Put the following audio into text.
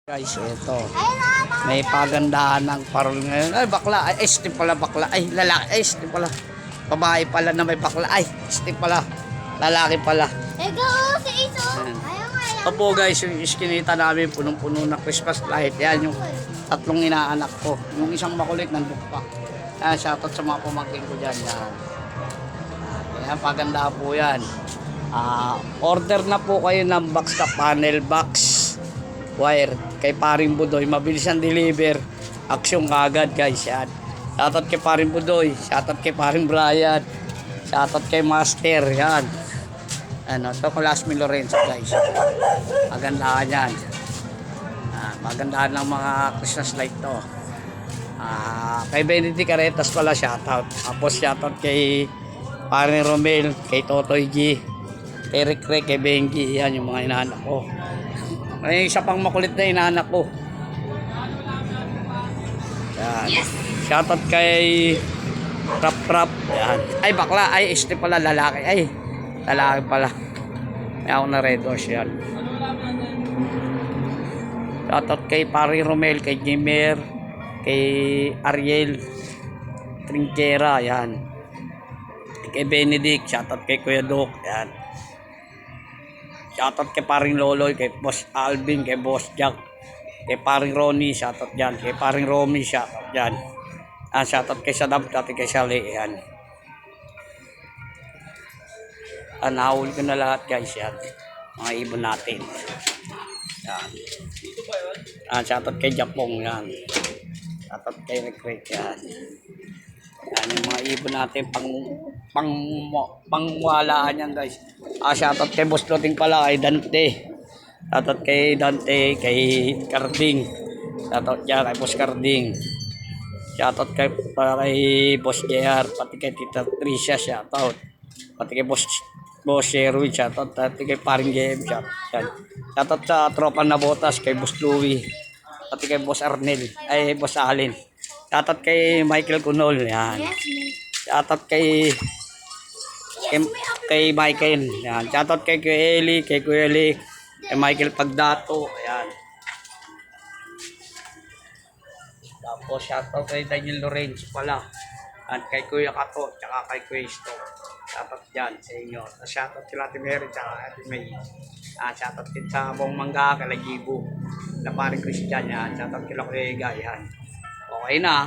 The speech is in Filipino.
Guys, ito. May pagandahan ng parol ngayon. Ay, bakla. Ay, este pala bakla. Ay, lalaki. Ay, este pala. Babae pala na may bakla. Ay, este pala. Lalaki pala. Ego, si Iso. Ito po guys, yung iskinita namin, punong-puno na Christmas light. Yan yung tatlong inaanak ko. Yung isang makulit, nandun pa. Shoutout sa mga pamangkin ko dyan. Yan. Yan, pagandahan po yan. Order na po kayo ng box ka panel box. Wire kay Paring Budoy, mabilis ang deliver, aksyon kagad guys. Yan, shoutout kay Paring Budoy, shoutout kay Paring Brian, shoutout kay Master. Yan, ano to, Colasmi Lorenzo guys. Magandahan yan, magandahan ng mga Christmas light to. Kay Benedict Caretas pala shoutout, tapos shoutout kay Paring Romel, kay Totoy G, kay Rick, kay Bengi. Yan yung mga inaanak ko. May isa pang makulit na inaanak ko. Yan. Yes. Shoutout kay Rap. Yan. Ay, bakla. Ay, este pala. Lalaki. Ay, lalaki pala. May ako na red horse. Yan. Shoutout kay Paring Romel, kay Jimer, kay Ariel Trinquera. Yan. Kay Benedict. Shoutout kay Kuya Doc. Yan. Shoutout kay Paring Loloy, kay Boss Alvin, kay Boss Jack, kay Paring Ronnie, shoutout dyan, kay Paring Romy, shoutout dyan. Shoutout kay Sadam, shoutout kay Sally. Yan. Nahuli ko na lahat guys. Yan. Mga ibon natin. Yan. Shoutout kay Japong. Yan. Shoutout kay Recreate. Yan. Yan yung mga ibon natin pangwalaan yan guys. Shoutout kay Boss Loting pala, kay Dante. Shoutout kay Dante, kay Carding. Shoutout dyan kay Boss Carding. Shoutout kay Boss JR, pati kay Tita Tricia, shoutout. Pati kay Boss Sherwin, shoutout. Pati kay Paring JM, shoutout sa tropa na botas, kay Boss Louie. Pati kay Boss Arnel, ay Boss Allen. Shoutout kay Michael Cunol. Yan. Shoutout kay Michael. Yan. Shoutout kay Kuya Eli, kay Michael Pagdato. Ayan. Tapos shoutout kay Daniel Lorenzo pala. At kay Kuya Kato, tsaka kay Kuya Isto. Shoutout dyan sa inyo. Shoutout sila Ate Mary, tsaka Ate May. Shoutout din sa Bong Mangga, kay Lagibo. Na Paring Christian. Yan. Shoutout kila Kuya Ega. Yan. Okay na.